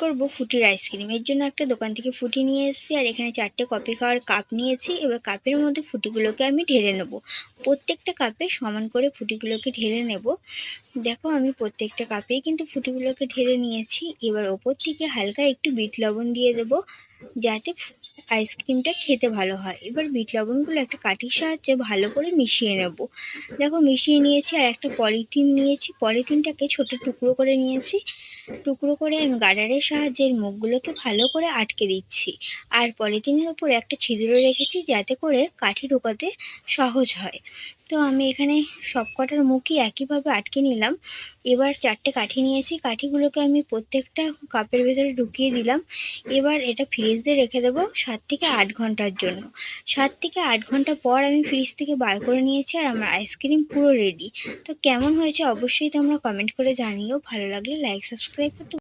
করব ফুটির আইসক্রিম। এর জন্য একটা দোকান থেকে ফুটি নিয়ে এসেছি, আর এখানে 4টে কফি খাওয়ার কাপ নিয়েছি। এবার কাপের মধ্যে ফুটিগুলোকে আমি ঢেলে নেব। প্রত্যেকটা কাপে সমান করে ফুটিগুলোকে ঢেলে নেব। দেখো আমি প্রত্যেকটা কাপেই কিন্তু ফুটিগুলোকে ঢেলে নিয়েছি। এবার ওপর থেকে হালকা একটু বিট লবণ দিয়ে দেবো, যাতে আইসক্রিমটা খেতে ভালো হয়। এবার বিট লবণগুলো একটা কাঠির সাহায্যে ভালো করে মিশিয়ে নেব। দেখো মিশিয়ে নিয়েছি, আর একটা পলিথিন নিয়েছি, পলিথিনটাকে ছোট টুকরো করে নিয়েছি। টুকরো করে আমি গার্ডারের সাহায্যে মুখগুলোকে ভালো করে আটকে দিচ্ছি, আর পলিথিনের উপর একটা ছিদ্র রেখেছি যাতে করে কাঠি ঢোকাতে সহজ হয়। তো আমি এখানে সবকটার মুখই একইভাবে আটকে নিলাম। এবার 4টে কাঠি নিয়েছি, কাঠিগুলোকে আমি প্রত্যেকটা কাপের ভেতরে ঢুকিয়ে দিলাম। এবার এটা ফ্রিজে রেখে দেবো 7 থেকে 8 ঘন্টার জন্য। 7 থেকে 8 ঘন্টা পর আমি ফ্রিজ থেকে বার করে নিয়েছি, আর আমার আইসক্রিম পুরো রেডি। তো কেমন হয়েছে অবশ্যই তোমরা কমেন্ট করে জানিও। ভালো লাগলে লাইক সাবস্ক্রাইব করতে